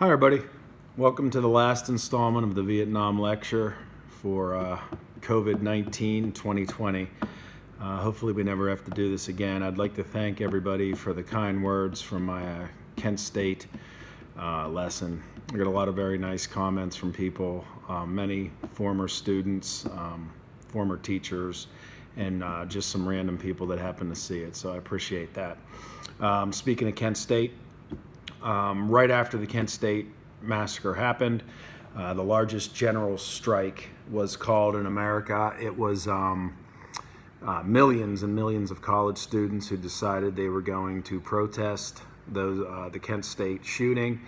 Hi everybody, welcome to the last installment of the Vietnam lecture for COVID-19 2020. Hopefully we never have to do this again. I'd like to thank everybody for the kind words from my Kent State lesson. I got a lot of very nice comments from people, many former students, former teachers, and just some random people that happened to see it, so I appreciate that. Speaking of Kent State, right after the Kent State massacre happened, the largest general strike was called in America. It was millions and millions of college students who decided they were going to protest the Kent State shooting,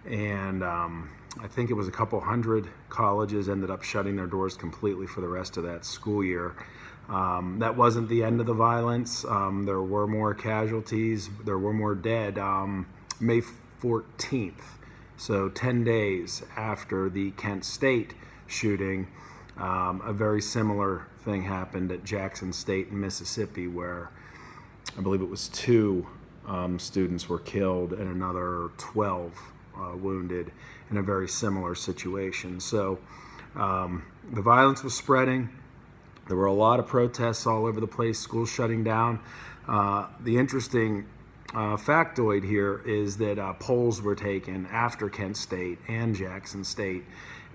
and I think it was a couple hundred colleges ended up shutting their doors completely for the rest of that school year. That wasn't the end of the violence. There were more casualties. There were more dead. May 14th, so 10 days after the Kent State shooting, a very similar thing happened at Jackson State in Mississippi, where I believe it was 2 students were killed and another 12 wounded in a very similar situation. So the violence was spreading. There were a lot of protests all over the place, schools shutting down. The interesting factoid here is that polls were taken after Kent State and Jackson State,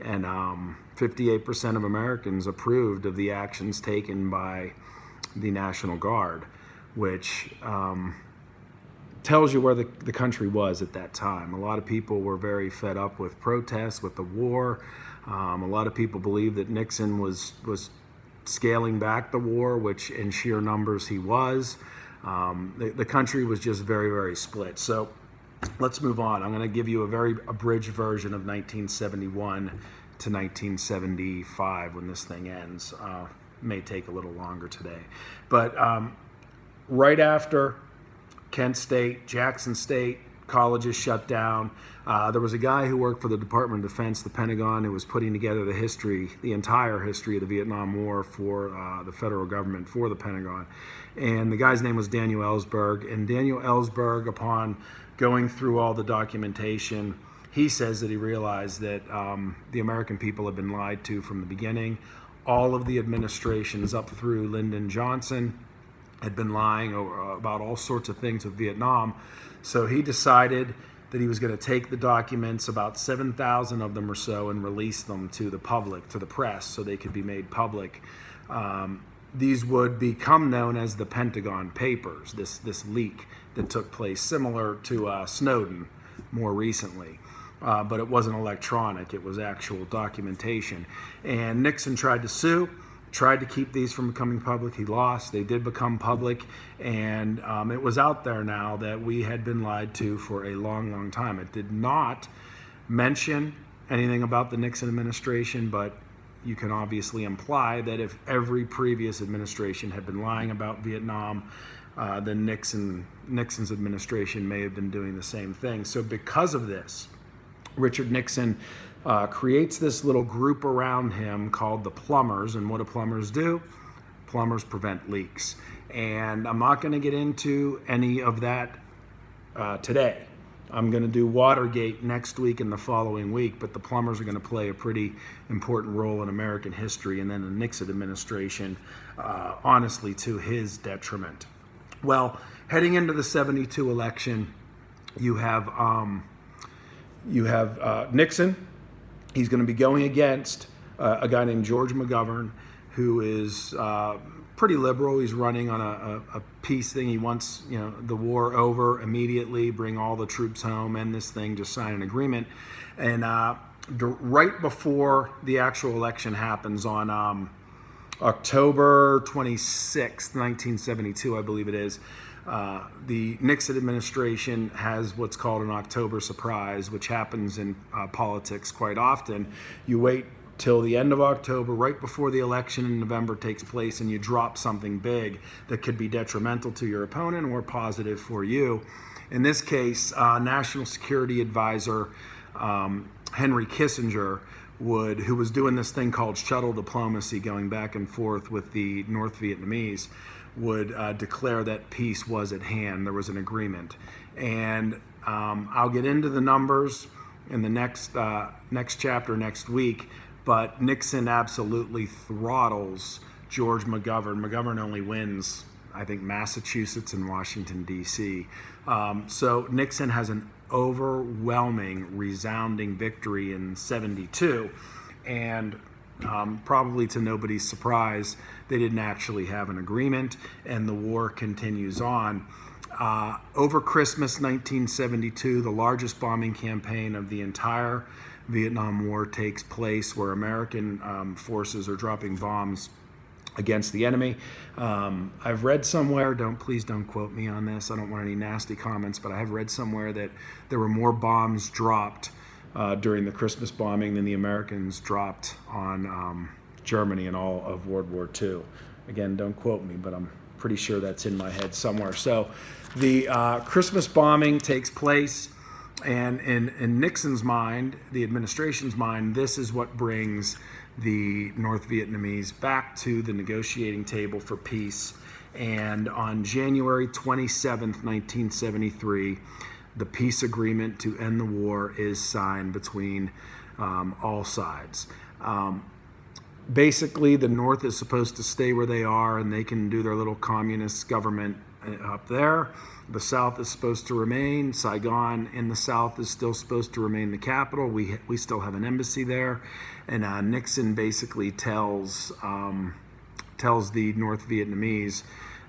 and 58% of Americans approved of the actions taken by the National Guard, which tells you where the country was at that time. A lot of people were very fed up with protests, with the war. A lot of people believed that Nixon was scaling back the war, which in sheer numbers he was. The country was just very, very split. So let's move on. I'm going to give you a very abridged version of 1971 to 1975 when this thing ends. May take a little longer today. But right after Kent State, Jackson State, colleges shut down. There was a guy who worked for the Department of Defense, the Pentagon, who was putting together the entire history of the Vietnam War for the federal government, for the Pentagon. And the guy's name was Daniel Ellsberg. And Daniel Ellsberg, upon going through all the documentation, he says that he realized that the American people had been lied to from the beginning. All of the administrations up through Lyndon Johnson had been lying about all sorts of things with Vietnam. So he decided that he was going to take the documents, about 7,000 of them or so, and release them to the public, to the press, so they could be made public. These would become known as the Pentagon Papers, this leak that took place, similar to Snowden more recently. But it wasn't electronic, it was actual documentation. And Nixon tried to sue, tried to keep these from becoming public. He lost. They did become public, and it was out there now that we had been lied to for a long, long time. It did not mention anything about the Nixon administration, but you can obviously imply that if every previous administration had been lying about Vietnam, then Nixon's administration may have been doing the same thing. So because of this, Richard Nixon creates this little group around him called the Plumbers. And what do plumbers do? Plumbers prevent leaks. And I'm not going to get into any of that today. I'm going to do Watergate next week and the following week, but the plumbers are going to play a pretty important role in American history, and then the Nixon administration, honestly, to his detriment. Well, heading into the 72 election, you have Nixon. He's going to be going against a guy named George McGovern, who is pretty liberal. He's running on a peace thing. He wants, the war over immediately, bring all the troops home, end this thing, just sign an agreement. And right before the actual election happens on October 26th, 1972, I believe it is, the Nixon administration has what's called an October surprise, which happens in politics quite often. You wait till the end of October, right before the election in November takes place, and you drop something big that could be detrimental to your opponent or positive for you. In this case, National Security Advisor Henry Kissinger who was doing this thing called shuttle diplomacy, going back and forth with the North Vietnamese, would declare that peace was at hand. There was an agreement. And I'll get into the numbers in the next chapter next week. But Nixon absolutely throttles George McGovern. McGovern only wins, I think, Massachusetts and Washington, D.C. So Nixon has an overwhelming, resounding victory in 72. And probably to nobody's surprise, they didn't actually have an agreement, and the war continues on. Over Christmas 1972, the largest bombing campaign of the entire Vietnam War takes place, where American forces are dropping bombs against the enemy. I've read somewhere, please don't quote me on this, I don't want any nasty comments, but I have read somewhere that there were more bombs dropped during the Christmas bombing than the Americans dropped on Germany in all of World War II. Again, don't quote me, but I'm pretty sure that's in my head somewhere. So the Christmas bombing takes place, and in Nixon's mind, the administration's mind, this is what brings the North Vietnamese back to the negotiating table for peace. And on January 27th, 1973, the peace agreement to end the war is signed between all sides. Basically, the North is supposed to stay where they are, and they can do their little communist government up there. The South is supposed to remain. Saigon in the South is still supposed to remain the capital. We still have an embassy there. And Nixon basically tells the North Vietnamese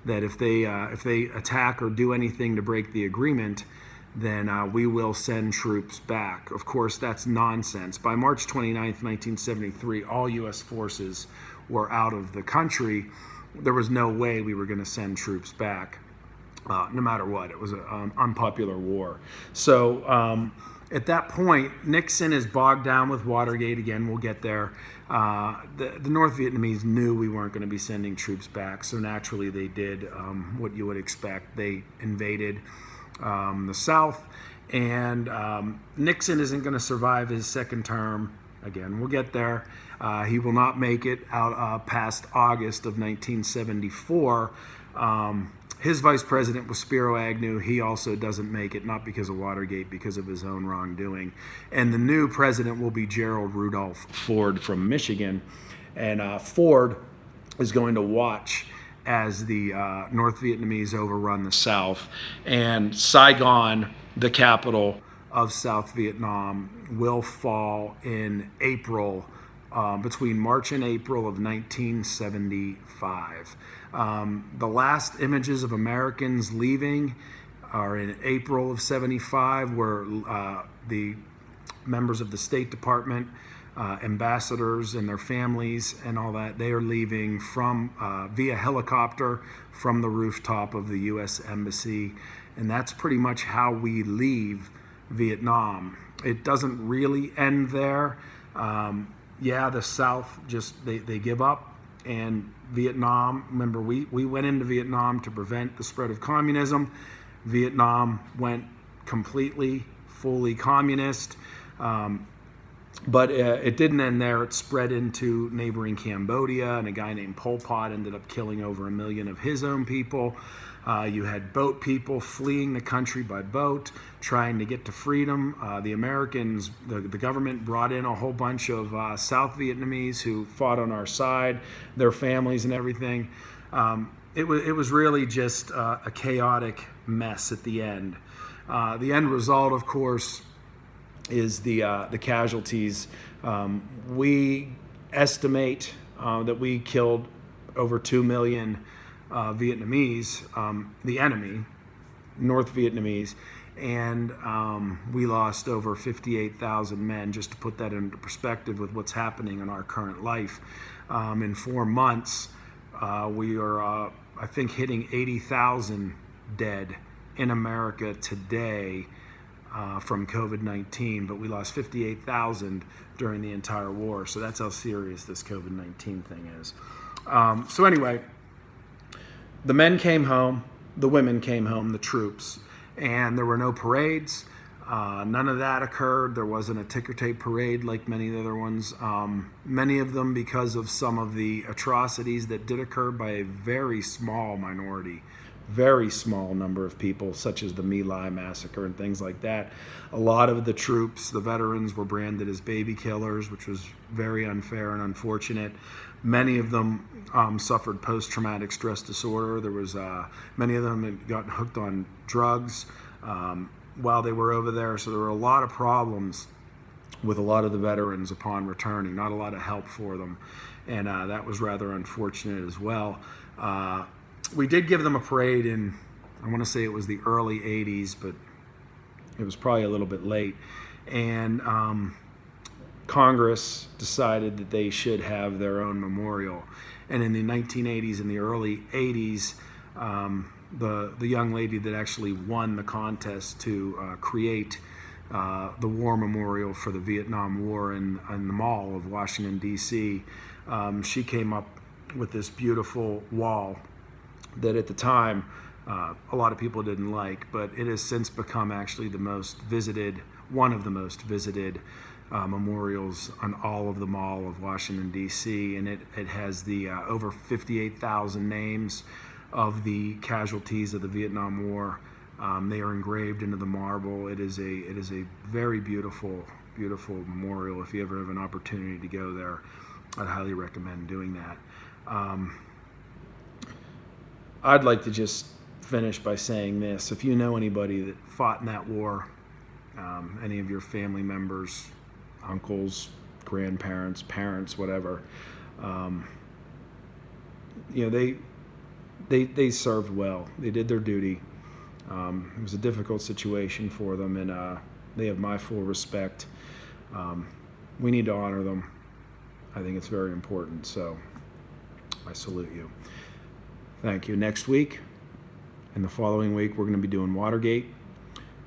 that if they attack or do anything to break the agreement, then we will send troops back. Of course, that's nonsense. By March 29th, 1973, all U.S. forces were out of the country. There was no way we were going to send troops back, no matter what. It was an unpopular war. So at that point, Nixon is bogged down with Watergate. Again, we'll get there. The North Vietnamese knew we weren't going to be sending troops back, so naturally they did what you would expect. They invaded the South, and Nixon isn't going to survive his second term. Again, we'll get there. He will not make it out past August of 1974. His vice president was Spiro Agnew. He also doesn't make it, not because of Watergate, because of his own wrongdoing. And the new president will be Gerald Rudolph Ford from Michigan. And Ford is going to watch as the North Vietnamese overrun the South. And Saigon, the capital of South Vietnam, will fall in April, between March and April of 1975. The last images of Americans leaving are in April of 75, where the members of the State Department, ambassadors and their families and all that, they are leaving from via helicopter from the rooftop of the U.S. Embassy. And that's pretty much how we leave Vietnam. It doesn't really end there. The South just, they give up. And Vietnam, remember, we went into Vietnam to prevent the spread of communism. Vietnam went completely, fully communist. But it didn't end there. It spread into neighboring Cambodia, and a guy named Pol Pot ended up killing over 1 million of his own people. You had boat people fleeing the country by boat, trying to get to freedom. The Americans, the government brought in a whole bunch of South Vietnamese who fought on our side, their families and everything. It was really just a chaotic mess at the end. The end result, of course, is the casualties. We estimate that we killed over 2 million Vietnamese, the enemy, North Vietnamese, and we lost over 58,000 men, just to put that into perspective with what's happening in our current life. In 4 months, we are, I think, hitting 80,000 dead in America today from COVID-19, but we lost 58,000 during the entire war. So that's how serious this COVID-19 thing is. So anyway, the men came home, the women came home, the troops, and there were no parades. None of that occurred. There wasn't a ticker tape parade like many of the other ones. Many of them because of some of the atrocities that did occur by a very small minority, very small number of people, such as the My Lai massacre and things like that. A lot of the troops, the veterans, were branded as baby killers, which was very unfair and unfortunate. Many of them suffered post-traumatic stress disorder. There was many of them had gotten hooked on drugs while they were over there. So there were a lot of problems with a lot of the veterans upon returning. Not a lot of help for them, and that was rather unfortunate as well. We did give them a parade in, I want to say it was the early 80s, but it was probably a little bit late. And Congress decided that they should have their own memorial. And in the 1980s and the early 80s, the young lady that actually won the contest to create the war memorial for the Vietnam War in the Mall of Washington, D.C., she came up with this beautiful wall that at the time a lot of people didn't like, but it has since become actually the most visited, one of the most visited memorials on all of the Mall of Washington, D.C., and it has the over 58,000 names of the casualties of the Vietnam War. They are engraved into the marble. It is a very beautiful memorial. If you ever have an opportunity to go there, I'd highly recommend doing that. I'd like to just finish by saying this. If you know anybody that fought in that war, any of your family members, uncles, grandparents, parents, whatever, they served well. They did their duty. It was a difficult situation for them, and they have my full respect. We need to honor them. I think it's very important, so I salute you. Thank you. Next week and the following week, we're going to be doing Watergate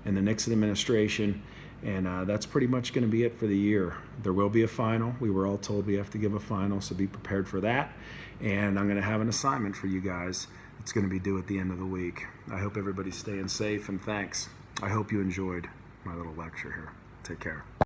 and the Nixon administration, and that's pretty much going to be it for the year. There will be a final. We were all told we have to give a final, so be prepared for that. And I'm going to have an assignment for you guys. It's going to be due at the end of the week. I hope everybody's staying safe, and thanks. I hope you enjoyed my little lecture here. Take care.